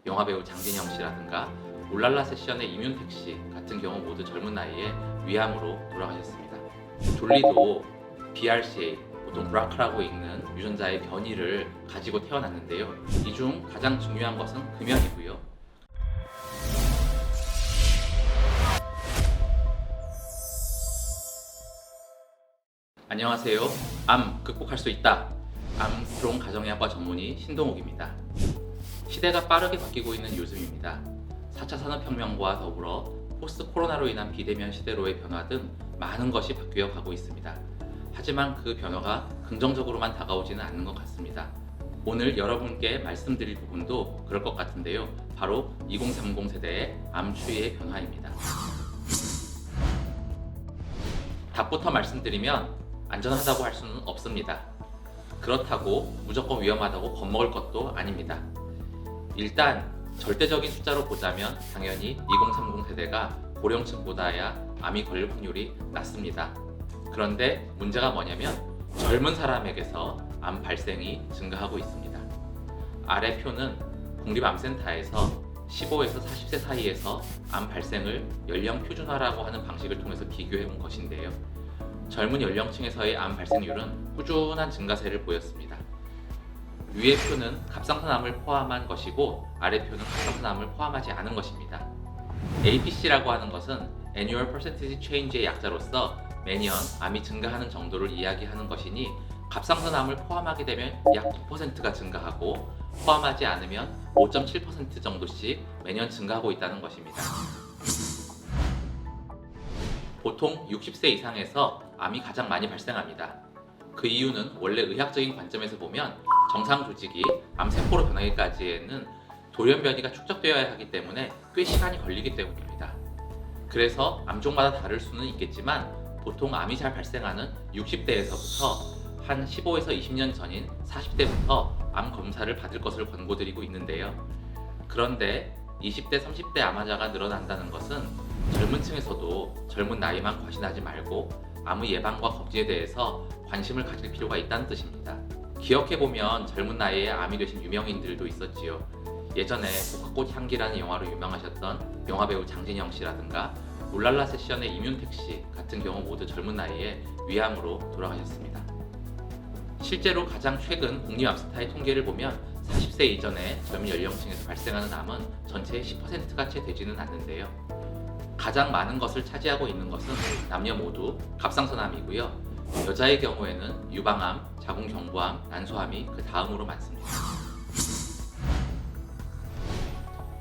영화배우 장진영 씨라든가 울랄라 세션의 이뮨택 씨 같은 경우 모두 젊은 나이에 위암으로 돌아가셨습니다. 졸리도 BRCA, 보통 브라카라고 읽는 유전자의 변이를 가지고 태어났는데요. 이 중 가장 중요한 것은 금연이고요. 안녕하세요. 암 극복할 수 있다. 암스트롱 가정의학과 전문의 신동욱입니다. 시대가 빠르게 바뀌고 있는 요즘입니다. 4차 산업혁명과 더불어 포스트 코로나로 인한 비대면 시대로의 변화 등 많은 것이 바뀌어 가고 있습니다. 하지만 그 변화가 긍정적으로만 다가오지는 않는 것 같습니다. 오늘 여러분께 말씀드릴 부분도 그럴 것 같은데요. 바로 2030 세대의 암 추이의 변화입니다. 답부터 말씀드리면 안전하다고 할 수는 없습니다. 그렇다고 무조건 위험하다고 겁먹을 것도 아닙니다. 일단 절대적인 숫자로 보자면 당연히 2030 세대가 고령층보다야 암이 걸릴 확률이 낮습니다. 그런데 문제가 뭐냐면 젊은 사람에게서 암 발생이 증가하고 있습니다. 아래 표는 국립암센터에서 15에서 40세 사이에서 암 발생을 연령 표준화라고 하는 방식을 통해서 비교해 본 것인데요. 젊은 연령층에서의 암 발생률은 꾸준한 증가세를 보였습니다. 위의 표는 갑상선암을 포함한 것이고 아래 표는 갑상선암을 포함하지 않은 것입니다. APC라고 하는 것은 Annual Percentage Change의 약자로서 매년 암이 증가하는 정도를 이야기하는 것이니 갑상선암을 포함하게 되면 약 9%가 증가하고 포함하지 않으면 5.7% 정도씩 매년 증가하고 있다는 것입니다. 보통 60세 이상에서 암이 가장 많이 발생합니다. 그 이유는 원래 의학적인 관점에서 보면 정상 조직이 암세포로 변하기까지에는 돌연변이가 축적되어야 하기 때문에 꽤 시간이 걸리기 때문입니다. 그래서 암종마다 다를 수는 있겠지만 보통 암이 잘 발생하는 60대에서부터 한 15에서 20년 전인 40대부터 암 검사를 받을 것을 권고드리고 있는데요. 그런데 20대, 30대 암 환자가 늘어난다는 것은 젊은 층에서도 젊은 나이만 과신하지 말고 암의 예방과 검진에 대해서 관심을 가질 필요가 있다는 뜻입니다. 기억해보면 젊은 나이에 암이 되신 유명인들도 있었지요. 예전에 복합꽃 향기라는 영화로 유명하셨던 영화배우 장진영 씨라든가 울랄라 세션의 이뮨택 씨 같은 경우 모두 젊은 나이에 위암으로 돌아가셨습니다. 실제로 가장 최근 국립암센터의 통계를 보면 40세 이전의 젊은 연령층에서 발생하는 암은 전체의 10%가 채 되지는 않는데요. 가장 많은 것을 차지하고 있는 것은 남녀 모두 갑상선암이고요. 여자의 경우에는 유방암, 자궁경부암, 난소암이 그 다음으로 많습니다.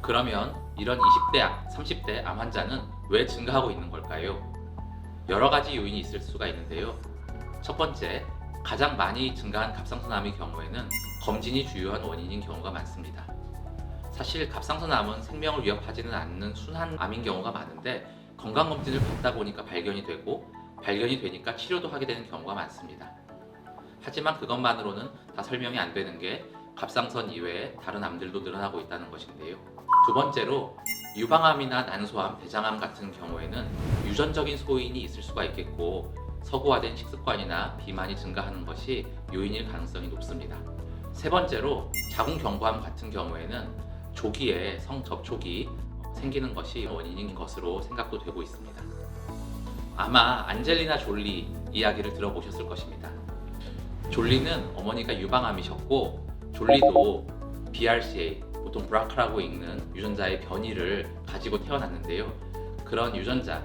그러면 이런 20대, 30대 암 환자는 왜 증가하고 있는 걸까요? 여러 가지 요인이 있을 수가 있는데요. 첫 번째, 가장 많이 증가한 갑상선암의 경우에는 검진이 주요한 원인인 경우가 많습니다. 사실 갑상선암은 생명을 위협하지는 않는 순한 암인 경우가 많은데 건강검진을 받다 보니까 발견이 되고 발견이 되니까 치료도 하게 되는 경우가 많습니다. 하지만 그것만으로는 다 설명이 안 되는 게 갑상선 이외에 다른 암들도 늘어나고 있다는 것인데요. 두 번째로 유방암이나 난소암, 대장암 같은 경우에는 유전적인 소인이 있을 수가 있겠고 서구화된 식습관이나 비만이 증가하는 것이 요인일 가능성이 높습니다. 세 번째로 자궁경부암 같은 경우에는 조기에 성접촉이 생기는 것이 원인인 것으로 생각도 되고 있습니다. 아마 안젤리나 졸리 이야기를 들어보셨을 것입니다. 졸리는 어머니가 유방암이셨고 졸리도 BRCA, 보통 브라카라고 읽는 유전자의 변이를 가지고 태어났는데요. 그런 유전자,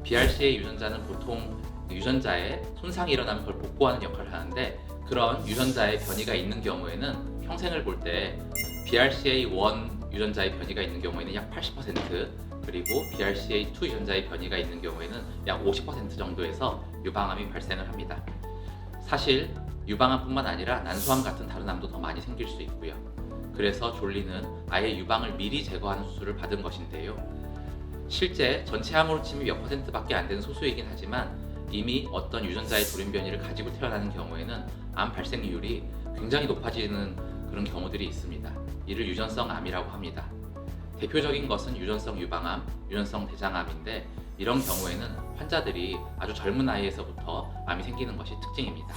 BRCA 유전자는 보통 유전자에 손상이 일어나면 그걸 복구하는 역할을 하는데 그런 유전자의 변이가 있는 경우에는 평생을 볼 때 BRCA1 유전자의 변이가 있는 경우에는 약 80% 그리고 BRCA2 유전자의 변이가 있는 경우에는 약 50% 정도에서 유방암이 발생을 합니다. 사실 유방암뿐만 아니라 난소암 같은 다른 암도 더 많이 생길 수 있고요. 그래서 졸리는 아예 유방을 미리 제거하는 수술을 받은 것인데요. 실제 전체 암으로 치면 몇 %밖에 안 되는 소수이긴 하지만 이미 어떤 유전자의 돌연변이를 가지고 태어나는 경우에는 암 발생률이 굉장히 높아지는 그런 경우들이 있습니다. 이를 유전성 암이라고 합니다. 대표적인 것은 유전성 유방암, 유전성 대장암인데 이런 경우에는 환자들이 아주 젊은 나이에서부터 암이 생기는 것이 특징입니다.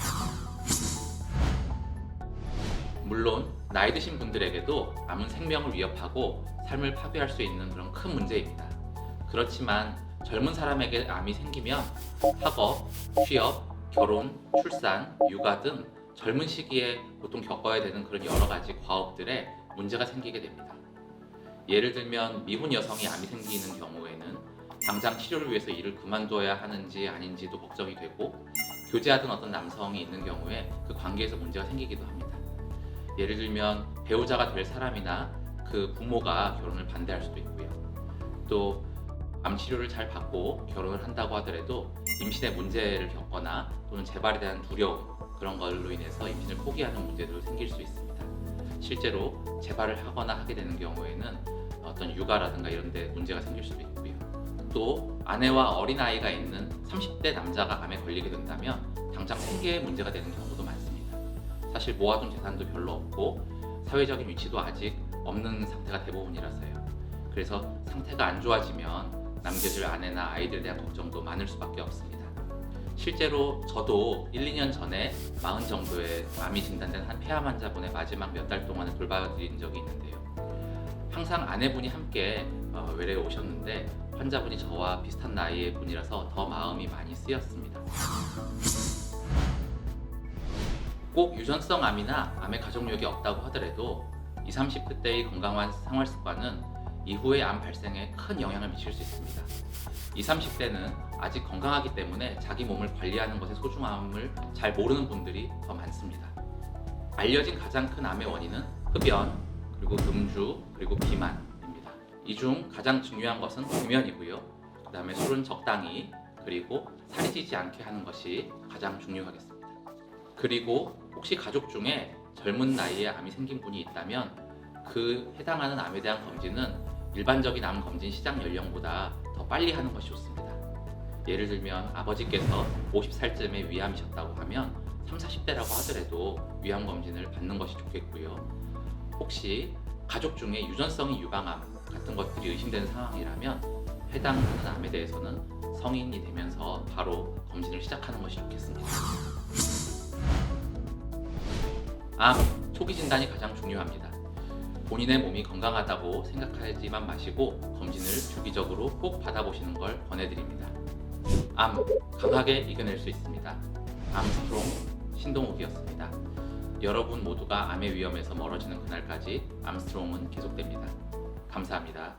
물론 나이 드신 분들에게도 암은 생명을 위협하고 삶을 파괴할 수 있는 그런 큰 문제입니다. 그렇지만 젊은 사람에게 암이 생기면 학업, 취업, 결혼, 출산, 육아 등 젊은 시기에 보통 겪어야 되는 그런 여러 가지 과업들에 문제가 생기게 됩니다. 예를 들면 미혼 여성이 암이 생기는 경우에는 당장 치료를 위해서 일을 그만둬야 하는지 아닌지도 걱정이 되고, 교제하던 어떤 남성이 있는 경우에 그 관계에서 문제가 생기기도 합니다. 예를 들면 배우자가 될 사람이나 그 부모가 결혼을 반대할 수도 있고요. 또 암 치료를 잘 받고 결혼을 한다고 하더라도 임신에 문제를 겪거나 또는 재발에 대한 두려움, 그런 걸로 인해서 임신을 포기하는 문제도 생길 수 있습니다. 실제로 재발을 하거나 하게 되는 경우에는 어떤 육아라든가 이런 데 문제가 생길 수도 있고요. 또 아내와 어린아이가 있는 30대 남자가 암에 걸리게 된다면 당장 생계에 문제가 되는 경우도 많습니다. 사실 모아둔 재산도 별로 없고 사회적인 위치도 아직 없는 상태가 대부분이라서요. 그래서 상태가 안 좋아지면 남겨질 아내나 아이들에 대한 걱정도 많을 수밖에 없습니다. 실제로 저도 1, 2년 전에 40 정도의 암이 진단된 한 폐암 환자분의 마지막 몇 달 동안을 돌봐드린 적이 있는데요. 항상 아내분이 함께 외래에 오셨는데 환자분이 저와 비슷한 나이의 분이라서 더 마음이 많이 쓰였습니다. 꼭 유전성 암이나 암의 가족력이 없다고 하더라도 20, 30대 때의 건강한 생활 습관은 이후의 암 발생에 큰 영향을 미칠 수 있습니다. 20, 30대는 아직 건강하기 때문에 자기 몸을 관리하는 것의 소중함을 잘 모르는 분들이 더 많습니다. 알려진 가장 큰 암의 원인은 흡연, 그리고 음주, 그리고 비만입니다. 이 중 가장 중요한 것은 금연이고요. 그 다음에 술은 적당히, 그리고 살이 찌지 않게 하는 것이 가장 중요하겠습니다. 그리고 혹시 가족 중에 젊은 나이에 암이 생긴 분이 있다면 그 해당하는 암에 대한 검진은 일반적인 암 검진 시작 연령보다 더 빨리 하는 것이 좋습니다. 예를 들면 아버지께서 50살쯤에 위암이셨다고 하면 30, 40대라고 하더라도 위암 검진을 받는 것이 좋겠고요. 혹시 가족 중에 유전성인 유방암 같은 것들이 의심되는 상황이라면 해당하는 암에 대해서는 성인이 되면서 바로 검진을 시작하는 것이 좋겠습니다. 암 초기 진단이 가장 중요합니다. 본인의 몸이 건강하다고 생각하지만 마시고 검진을 주기적으로 꼭 받아보시는 걸 권해드립니다. 암 강하게 이겨낼 수 있습니다. 암스트롱 신동욱이었습니다. 여러분 모두가 암의 위험에서 멀어지는 그날까지 암스트롱은 계속됩니다. 감사합니다.